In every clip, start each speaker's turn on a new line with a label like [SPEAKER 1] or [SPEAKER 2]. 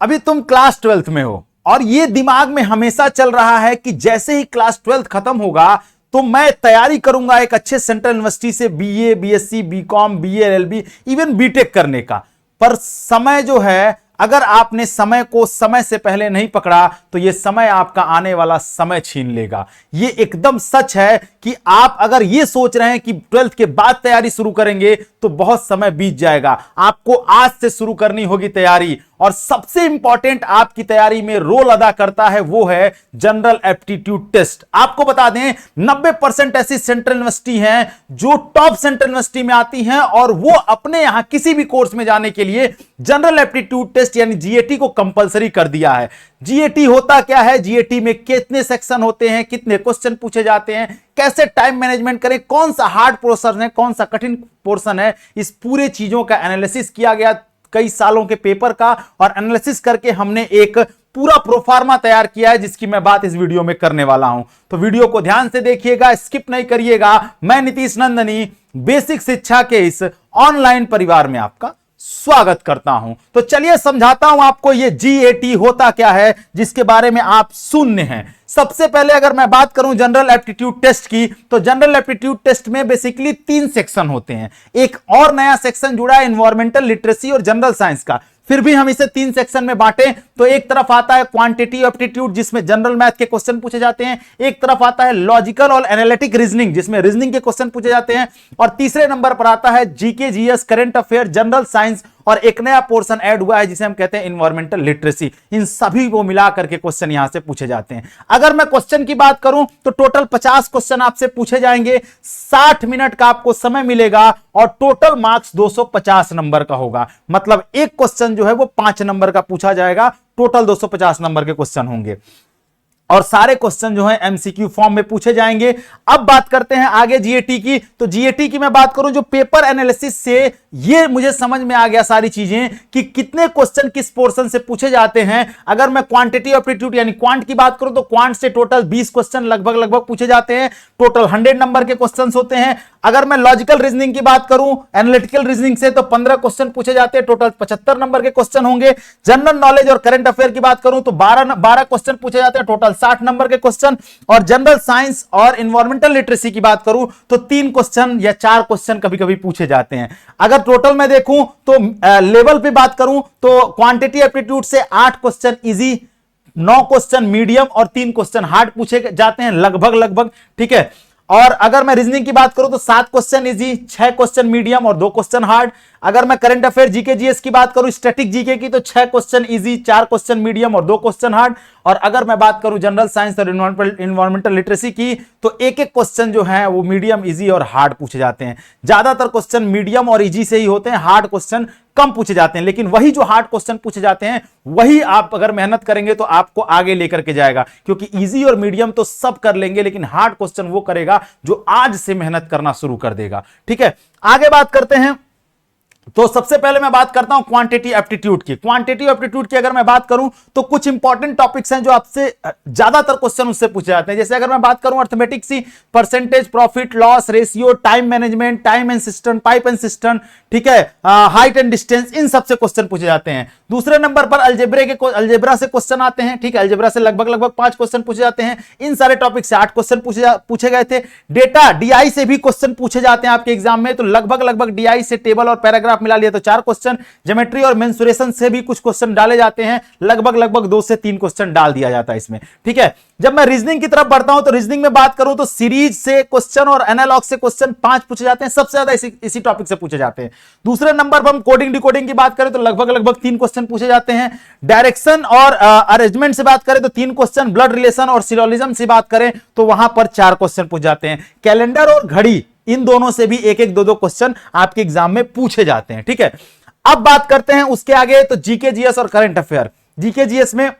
[SPEAKER 1] अभी तुम class 12th में हो और ये दिमाग में हमेशा चल रहा है कि जैसे ही क्लास 12th खत्म होगा तो मैं तैयारी करूंगा एक अच्छे सेंट्रल यूनिवर्सिटी से BA, BSc, BCom, BA, LLB, even BTech करने का। पर समय जो है, अगर आपने समय को समय से पहले नहीं पकड़ा तो यह समय आपका आने वाला समय छीन लेगा। यह एकदम सच है कि आप अगर यह सोच रहे हैं कि 12th के बाद तैयारी शुरू करेंगे तो बहुत समय बीत जाएगा। आपको आज से शुरू करनी होगी तैयारी। और सबसे इंपॉर्टेंट आपकी तैयारी में रोल अदा करता है वो है जनरल एप्टीट्यूड टेस्ट। आपको बता दें 90% ऐसी सेंट्रल यूनिवर्सिटी हैं जो टॉप सेंट्रल यूनिवर्सिटी में आती हैं और वो अपने यहां किसी भी कोर्स में जाने के लिए जनरल एप्टीट्यूड टेस्ट यानी जीएटी को कंपलसरी कर दिया है। जीएटी होता क्या है, जीएटी में कितने सेक्शन होते हैं, कितने क्वेश्चन पूछे जाते हैं, कैसे टाइम मैनेजमेंट करें, कौन सा हार्ड पोर्शन है, कौन सा कठिन पोर्शन है, इस पूरे चीजों का एनालिसिस किया गया कई सालों के पेपर का। और एनालिसिस करके हमने एक पूरा प्रोफार्मा तैयार किया है जिसकी मैं बात इस वीडियो में करने वाला हूं। तो वीडियो को ध्यान से देखिएगा, स्किप नहीं करिएगा। मैं नीतीश नंदनी बेसिक शिक्षा के इस ऑनलाइन परिवार में आपका स्वागत करता हूं। तो चलिए समझाता हूं आपको ये जीएटी होता क्या है जिसके बारे में आप शून्य हैं। सबसे पहले अगर मैं बात करूं जनरल एप्टीट्यूड टेस्ट की, तो जनरल एप्टीट्यूड टेस्ट में बेसिकली 3 सेक्शन होते हैं। एक और नया सेक्शन जुड़ा है एनवायरमेंटल लिटरेसी और जनरल साइंस का। फिर भी हम इसे 3 सेक्शन में बांटे तो एक तरफ आता है क्वांटिटेटिव एप्टीट्यूड जिसमें जनरल मैथ के क्वेश्चन पूछे जाते हैं, एक तरफ आता है लॉजिकल और एनालिटिक रीजनिंग जिसमें रीजनिंग के क्वेश्चन पूछे जाते हैं, और तीसरे नंबर पर आता है GK, GS, current affair, general science, और एक नया पोर्शन ऐड हुआ है जिसे हम कहते हैं एनवायरमेंटल लिटरेसी। इन सभी को मिलाकर के क्वेश्चन यहां से पूछे जाते हैं। अगर मैं क्वेश्चन की बात करूं तो टोटल 50 क्वेश्चन आपसे पूछे जाएंगे, 60 मिनट का आपको समय मिलेगा और टोटल मार्क्स 250 नंबर का होगा। मतलब एक क्वेश्चन जो है वो 5 नंबर का पूछा जाएगा, टोटल 250 नंबर के क्वेश्चन होंगे और सारे क्वेश्चन जो है एमसीक्यू फॉर्म में पूछे जाएंगे। अब बात करते हैं आगे जीएटी की। तो जीएटी की मैं बात करूं जो पेपर एनालिसिस से ये मुझे समझ में आ गया सारी चीजें कि कितने क्वेश्चन किस पोर्शन से पूछे जाते हैं। अगर मैं क्वांटिटी एप्टीट्यूड यानी क्वांट की बात करूं तो क्वांट से टोटल 20 क्वेश्चन लगभग पूछे जाते हैं, टोटल 100 नंबर के क्वेश्चन होते हैं। अगर मैं लॉजिकल रीजनिंग की बात करूं एनालिटिकल रीजनिंग से तो 15 क्वेश्चन पूछे जाते हैं, टोटल 75 नंबर के क्वेश्चन होंगे। जनरल नॉलेज और करंट अफेयर की बात करूं तो 12 क्वेश्चन पूछे जाते हैं, टोटल 60 नंबर के क्वेश्चन। और जनरल साइंस और एनवायरमेंटल लिटरेसी की बात करूं तो 3 क्वेश्चन या 4 क्वेश्चन कभी कभी पूछे जाते हैं। अगर टोटल में देखूं तो लेवल पे बात करूं तो क्वांटिटी एप्टीट्यूड से 8 क्वेश्चन इजी, 9 क्वेश्चन मीडियम और 3 क्वेश्चन हार्ड पूछे जाते हैं लगभग, ठीक है। और अगर मैं रीजनिंग की बात करूं तो 7 क्वेश्चन इजी, 6 क्वेश्चन मीडियम और 2 क्वेश्चन हार्ड। अगर मैं करंट अफेयर जीके जीएस की बात करूं स्टैटिक जीके की तो 6 क्वेश्चन इजी, 4 क्वेश्चन मीडियम और 2 क्वेश्चन हार्ड। और अगर मैं बात करूं जनरल साइंस और एनवायरमेंटल लिटरेसी की तो एक क्वेश्चन जो है वो मीडियम, इजी और हार्ड पूछे जाते हैं। ज्यादातर क्वेश्चन मीडियम और इजी से ही होते हैं, हार्ड क्वेश्चन कम पूछे जाते हैं। लेकिन वही जो हार्ड क्वेश्चन पूछे जाते हैं वही आप अगर मेहनत करेंगे तो आपको आगे लेकर के जाएगा, क्योंकि इजी और मीडियम तो सब कर लेंगे लेकिन हार्ड क्वेश्चन वो करेगा जो आज से मेहनत करना शुरू कर देगा, ठीक है। आगे बात करते हैं। तो सबसे पहले मैं बात करता हूं क्वांटिटी एप्टीट्यूड की। क्वांटिटी एप्टीट्यूड की अगर मैं बात करूं तो कुछ इंपॉर्टेंट टॉपिक्स हैं जो आपसे ज्यादातर क्वेश्चन उससे पूछे जाते हैं। जैसे अगर मैं बात करूं अर्थमेटिक्स की, percentage, profit loss ratio, time management, time and system, pipe and system, ठीक है, हाइट एंड डिस्टेंस, इन सबसे क्वेश्चन पूछे जाते हैं। दूसरे नंबर पर अलजेब्रा से क्वेश्चन आते हैं, ठीक है। अलजेब्रा से लगभग 5 क्वेश्चन पूछे जाते हैं। इन सारे टॉपिक से 8 क्वेश्चन पूछे गए थे। डेटा डीआई से भी क्वेश्चन पूछे जाते हैं आपके एग्जाम में, तो लगभग डीआई से टेबल और पैराग्राफ मिला लिया तो 4 क्वेश्चन। ज्योमेट्री और मेंसुरेशन से भी कुछ क्वेश्चन डाले जाते हैं, लगभग 2 से 3 क्वेश्चन डाल दिया जाता है इसमें, ठीक है। जब मैं रीजनिंग की तरफ बढ़ता हूं तो रीजनिंग में बात करूं तो सीरीज से क्वेश्चन और एनालॉग से क्वेश्चन 5 पूछे जाते हैं, सबसे ज्यादा इसी टॉपिक से पूछे जाते हैं। दूसरे नंबर पर हम कोडिंग डिकोडिंग की बात करें तो लगभग 3 क्वेश्चन पूछे जाते हैं। डायरेक्शन और अरेंजमेंट से बात करें तो 3 क्वेश्चन, ब्लड रिलेशन और सिलोजिज्म से बात करें तो वहां पर 4 क्वेश्चन पूछ जाते हैं। कैलेंडर और घड़ी, इन दोनों से भी 1-1, 2-2 क्वेश्चन आपके एग्जाम में पूछे जाते हैं, ठीक है। अब बात करते हैं उसके आगे तो जीके जीएस और करंट अफेयर। जीके जीएस में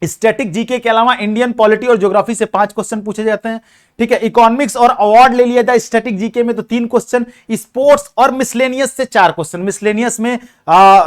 [SPEAKER 1] स्टैटिक जीके के अलावा इंडियन पॉलिटी और ज्योग्राफी से 5 क्वेश्चन पूछे जाते हैं, ठीक है। इकोनॉमिक्स और अवार्ड ले लिया जाए स्टैटिक जीके में तो 3 क्वेश्चन, स्पोर्ट्स और मिसलेनियस से 4 क्वेश्चन। मिसलेनियस में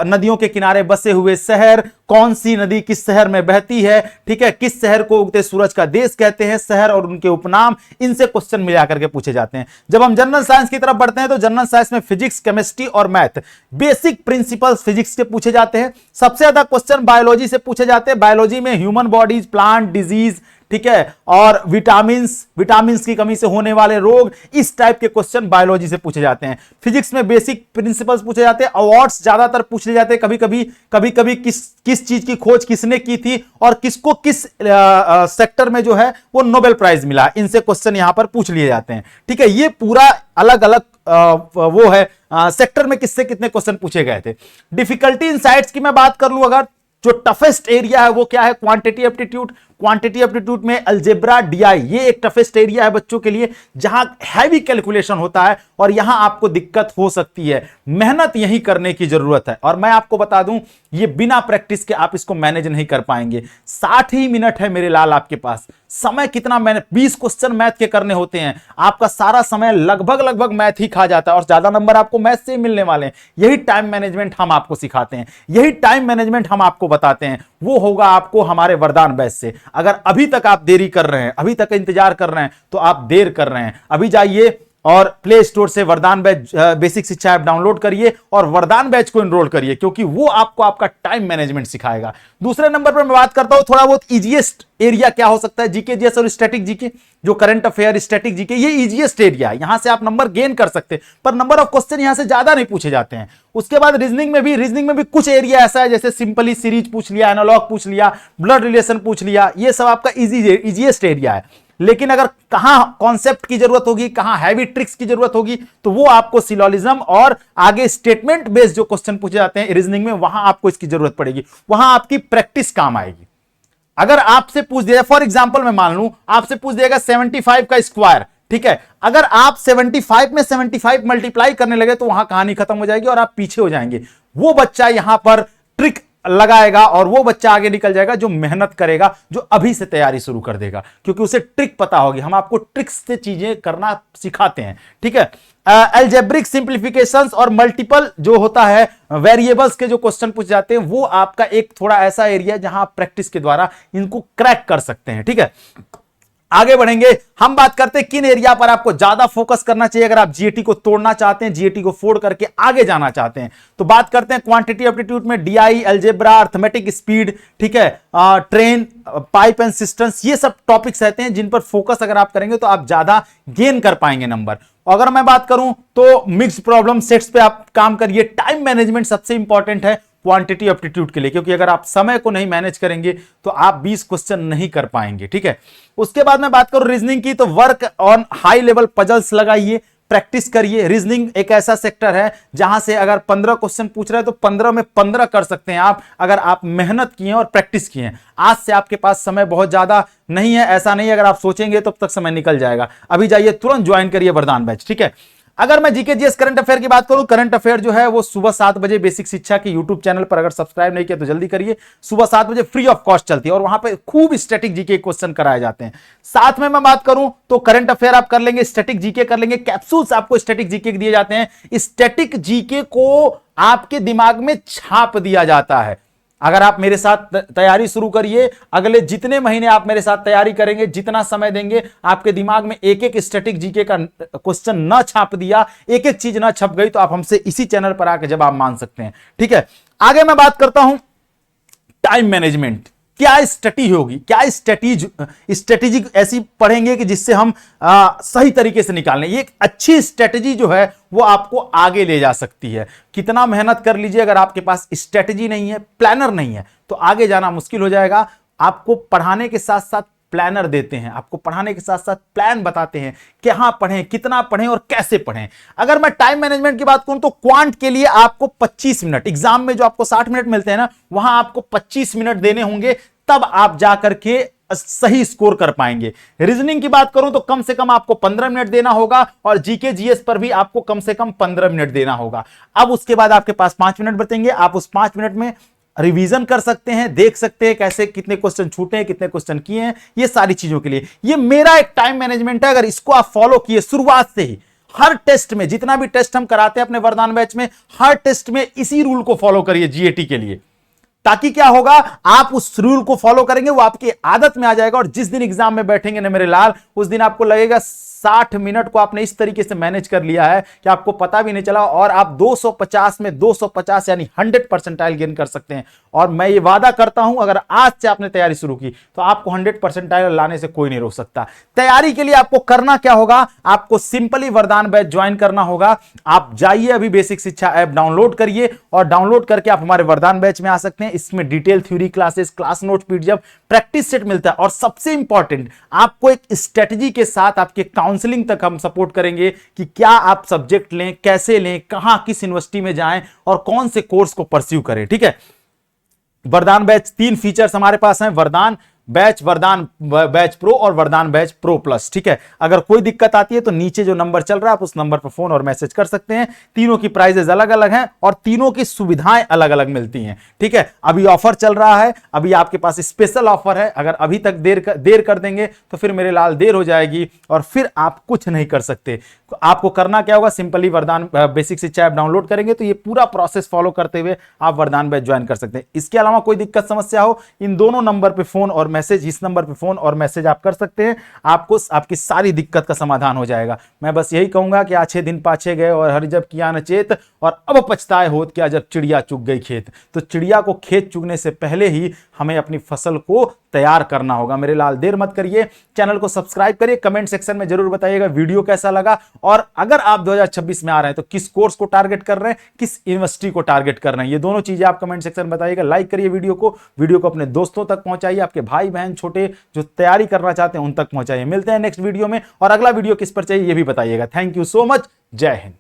[SPEAKER 1] नदियों के किनारे बसे हुए शहर, कौन सी नदी किस शहर में बहती है, ठीक है, किस शहर को उगते सूरज का देश कहते हैं, शहर और उनके उपनाम, इनसे क्वेश्चन मिला करके पूछे जाते हैं। जब हम जनरल साइंस की तरफ बढ़ते हैं तो जनरल साइंस में फिजिक्स, केमिस्ट्री और मैथ, बेसिक प्रिंसिपल्स फिजिक्स के पूछे जाते हैं। सबसे ज्यादा क्वेश्चन बायोलॉजी से पूछे जाते हैं। बायोलॉजी में ह्यूमन बॉडीज, प्लांट, डिजीज, ठीक है, और विटामिन्स की कमी से होने वाले रोग, इस टाइप के क्वेश्चन बायोलॉजी से पूछे जाते हैं। फिजिक्स में बेसिक प्रिंसिपल्स पूछे जाते हैं। अवार्ड्स ज्यादातर पूछे जाते हैं। कभी कभी किस चीज की खोज किसने की थी और किसको किस सेक्टर में जो है वो नोबेल प्राइज मिला, इनसे क्वेश्चन यहां पर पूछ लिए जाते हैं। ठीक है, ये पूरा अलग अलग वो है सेक्टर में किससे कितने क्वेश्चन पूछे गए थे। डिफिकल्टी इन साइट्स की मैं बात कर लूं, अगर जो टफेस्ट एरिया है वो क्या है, क्वांटिटी एप्टीट्यूड। क्वांटिटी एप्टीट्यूड में अलजेब्रा, डीआई, ये एक टफेस्ट एरिया है बच्चों के लिए, जहां हैवी कैलकुलेशन होता है और यहां आपको दिक्कत हो सकती है। मेहनत यही करने की जरूरत है और मैं आपको बता दूं, ये बिना प्रैक्टिस के आप इसको मैनेज नहीं कर पाएंगे। 60 ही मिनट है मेरे लाल आपके पास। समय कितना, मैंने 20 क्वेश्चन मैथ के करने होते हैं, आपका सारा समय लगभग मैथ ही खा जाता है और ज्यादा नंबर आपको मैथ से ही मिलने वाले हैं। यही टाइम मैनेजमेंट हम आपको सिखाते हैं, यही टाइम मैनेजमेंट हम आपको बताते हैं, वो होगा आपको हमारे वरदान बैच से। अगर अभी तक आप देरी कर रहे हैं, अभी तक इंतजार कर रहे हैं, तो आप देर कर रहे हैं। अभी जाइए और प्ले स्टोर से वरदान बैच बेसिक शिक्षा ऐप डाउनलोड करिए और वरदान बैच को एनरोल करिए, क्योंकि वो आपको आपका टाइम मैनेजमेंट सिखाएगा। दूसरे नंबर पर मैं बात करता हूं थोड़ा बहुत इजीएस्ट एरिया क्या हो सकता है, जीके, जीएस और स्टैटिक जीके। जो करंट अफेयर, स्टैटिक जीके, ये इजीएस्ट एरिया है, यहां से आप नंबर गेन कर सकते हैं, पर नंबर ऑफ क्वेश्चन यहां से ज्यादा नहीं पूछे जाते हैं। उसके बाद रीजनिंग में भी कुछ एरिया ऐसा है, जैसे सिंपली सीरीज पूछ लिया, एनालॉग पूछ लिया, ब्लड रिलेशन पूछ लिया, ये सब आपका इजीएस्ट एरिया है। लेकिन अगर कहां कॉन्सेप्ट की जरूरत होगी, कहां हैवी ट्रिक्स की जरूरत होगी, तो वो आपको सिलोजिज्म और आगे स्टेटमेंट बेस्ड जो क्वेश्चन पूछे जाते हैं रीजनिंग में, वहां आपको इसकी जरूरत पड़ेगी, वहां आपकी प्रैक्टिस काम आएगी। अगर आपसे पूछ दिया, फॉर एग्जांपल मैं मान लूं आपसे पूछ दिएगा 75 का स्क्वायर, ठीक है, अगर आप 75 में 75 मल्टीप्लाई करने लगे तो वहां कहानी खत्म हो जाएगी और आप पीछे हो जाएंगे। वो बच्चा यहां पर ट्रिक लगाएगा और वो बच्चा आगे निकल जाएगा जो मेहनत करेगा, जो अभी से तैयारी शुरू कर देगा, क्योंकि उसे ट्रिक पता होगी। हम आपको ट्रिक्स से चीजें करना सिखाते हैं, ठीक है। अलजेब्रिक सिंप्लीफिकेशंस और मल्टीपल जो होता है वेरिएबल्स के जो क्वेश्चन पूछ जाते हैं, वो आपका एक थोड़ा ऐसा एरिया जहां आप प्रैक्टिस के द्वारा इनको क्रैक कर सकते हैं, ठीक है। आगे बढ़ेंगे, हम बात करते हैं किन एरिया पर आपको ज्यादा फोकस करना चाहिए अगर आप जीएटी को तोड़ना चाहते हैं, जीएटी को फोड़ करके आगे जाना चाहते हैं। तो बात करते हैं क्वांटिटी एप्टीट्यूड में डीआई, अलजेब्रा, अर्थमेटिक स्पीड, ठीक है, ट्रेन, पाइप एंड सिस्टम्स, ये सब टॉपिक्स रहते हैं जिन पर फोकस अगर आप करेंगे तो आप ज्यादा गेन कर पाएंगे नंबर। अगर मैं बात करूं तो मिक्स प्रॉब्लम सेट्स पे आप काम करिए। टाइम मैनेजमेंट सबसे इंपॉर्टेंट है क्वांटिटी एप्टीट्यूड के लिए, क्योंकि अगर आप समय को नहीं मैनेज करेंगे तो आप 20 क्वेश्चन नहीं कर पाएंगे, ठीक है। उसके बाद मैं बात करूं रीजनिंग की, तो work on high level puzzles लगाइए, प्रैक्टिस करिए। रीजनिंग एक ऐसा सेक्टर है जहां से अगर 15 क्वेश्चन पूछ रहे हैं तो 15 में 15 कर सकते हैं आप, अगर आप मेहनत किए और प्रैक्टिस किए। आज से आपके पास समय बहुत ज्यादा नहीं है, ऐसा नहीं है अगर आप सोचेंगे तो तब तक समय निकल जाएगा। अभी जाइए तुरंत ज्वाइन करिए वरदान बैच, ठीक है। अगर मैं जीके जीएस करंट अफेयर की बात करूं, करंट अफेयर जो है वो सुबह 7 बजे बेसिक शिक्षा के यूट्यूब चैनल पर, अगर सब्सक्राइब नहीं किया तो जल्दी करिए, सुबह 7 बजे फ्री ऑफ कॉस्ट चलती है और वहां पे खूब स्टैटिक जीके क्वेश्चन कराए जाते हैं। साथ में मैं बात करूं तो करंट अफेयर आप कर लेंगे, स्टैटिक जीके कर लेंगे, कैप्सूल्स आपको स्टैटिक जीके दिए जाते हैं। स्टैटिक जीके को आपके दिमाग में छाप दिया जाता है। अगर आप मेरे साथ तैयारी शुरू करिए, अगले जितने महीने आप मेरे साथ तैयारी करेंगे, जितना समय देंगे, आपके दिमाग में एक एक स्टैटिक जीके का क्वेश्चन न छाप दिया, एक एक चीज न छप गई, तो आप हमसे इसी चैनल पर आकर जवाब मांग सकते हैं, ठीक है। आगे मैं बात करता हूं टाइम मैनेजमेंट, क्या स्ट्रेटी होगी, क्या स्ट्रेटेजी ऐसी पढ़ेंगे कि जिससे हम सही तरीके से निकालें। ये एक अच्छी स्ट्रेटेजी जो है वो आपको आगे ले जा सकती है। कितना मेहनत कर लीजिए, अगर आपके पास स्ट्रेटेजी नहीं है, प्लानर नहीं है, तो आगे जाना मुश्किल हो जाएगा। आपको पढ़ाने के साथ साथ प्लानर देते हैं, आपको पढ़ाने के साथ साथ प्लान बताते हैं, कहां पढ़ें, कितना पढ़ें और कैसे पढ़ें। अगर मैं टाइम मैनेजमेंट की बात करूं तो क्वांट के लिए आपको 25 मिनट, एग्जाम में जो आपको 60 मिनट मिलते हैं ना, वहां आपको 25 मिनट देने होंगे, तब आप जाकर के सही स्कोर कर पाएंगे। रीजनिंग की बात करूं तो कम से कम आपको 15 मिनट देना होगा और जीके जीएस पर भी आपको कम से कम 15 मिनट देना होगा। अब उसके बाद आपके पास 5 मिनट बचेंगे, आप उस 5 मिनट में रिवीजन कर सकते हैं, देख सकते हैं कैसे कितने क्वेश्चन छूटे हैं, कितने क्वेश्चन किए हैं, ये सारी चीजों के लिए ये मेरा एक टाइम मैनेजमेंट है। अगर इसको आप फॉलो किए शुरुआत से ही, हर टेस्ट में, जितना भी टेस्ट हम कराते हैं अपने वरदान बैच में, हर टेस्ट में इसी रूल को फॉलो करिए जीएटी के लिए, ताकि क्या होगा, आप उस रूल को फॉलो करेंगे, वो आपकी आदत में आ जाएगा और जिस दिन एग्जाम में बैठेंगे ना मेरे लाल, उस दिन आपको लगेगा 60 मिनट को आपने इस तरीके से मैनेज कर लिया है कि आपको पता भी नहीं चला, और आप 250 में 250 यानी 100 परसेंटाइल गेन कर सकते हैं। और मैं ये वादा करता हूं, अगर आज से आपने तैयारी शुरू की तो आपको 100 परसेंटाइल लाने से कोई नहीं रोक सकता। तैयारी के लिए आपको करना क्या होगा, आपको सिंपली वरदान बैच ज्वाइन करना होगा। आप जाइए अभी बेसिक शिक्षा ऐप डाउनलोड करिए, और डाउनलोड करके आप हमारे वरदान बैच में आ सकते हैं। इसमें detail theory classes, class note PDF, practice set मिलता है, और सबसे इंपॉर्टेंट आपको एक स्ट्रेटजी के साथ आपके काउंसलिंग तक हम सपोर्ट करेंगे कि क्या आप सब्जेक्ट लें, कैसे लें, कहां किस यूनिवर्सिटी में जाएं और कौन से कोर्स को परस्यू करें। ठीक है, वरदान बैच 3 फीचर्स हमारे पास हैं, वरदान बैच प्रो और वरदान बैच प्रो प्लस। ठीक है, अगर कोई दिक्कत आती है तो नीचे जो नंबर चल रहा है आप उस नंबर पर फोन और मैसेज कर सकते हैं। तीनों की प्राइजेस अलग अलग हैं और तीनों की सुविधाएं अलग अलग मिलती हैं। ठीक है, अभी ऑफर चल रहा है, अभी आपके पास स्पेशल ऑफर है। अगर अभी तक देर कर देंगे तो फिर मेरे लाल देर हो जाएगी और फिर आप कुछ नहीं कर सकते। आपको करना क्या होगा, सिंपली वरदान बेसिक शिक्षा ऐप डाउनलोड करेंगे तो ये पूरा प्रोसेस फॉलो करते हुए आप वरदान बैच ज्वाइन कर सकते हैं। इसके अलावा कोई दिक्कत समस्या हो, इन दोनों नंबर पे फोन और मैसेज, इस नंबर पे फोन और मैसेज आप कर सकते हैं, आपको आपकी सारी दिक्कत का समाधान हो जाएगा। मैं बस यही कहूंगा कि आछे दिन पाछे गए और हर जब किया न चेत, और अब पछताए होत क्या जब चिड़िया चुग गई खेत। तो चिड़िया को खेत चुगने से पहले ही हमें अपनी फसल को तैयार करना होगा। मेरे लाल देर मत करिए, चैनल को सब्सक्राइब करिए, कमेंट सेक्शन में जरूर बताइएगा वीडियो कैसा लगा, और अगर आप 2026 में आ रहे हैं तो किस कोर्स को टारगेट कर रहे हैं, किस यूनिवर्सिटी को टारगेट कर रहे हैं, ये दोनों चीजें आप कमेंट सेक्शन में बताइएगा। लाइक करिए वीडियो को अपने दोस्तों तक पहुंचाइए, आपके भाई बहन छोटे जो तैयारी करना चाहते हैं उन तक पहुंचाइए। मिलते हैं नेक्स्ट वीडियो में, और अगला वीडियो किस पर चाहिए ये भी बताइएगा। थैंक यू सो मच, जय हिंद।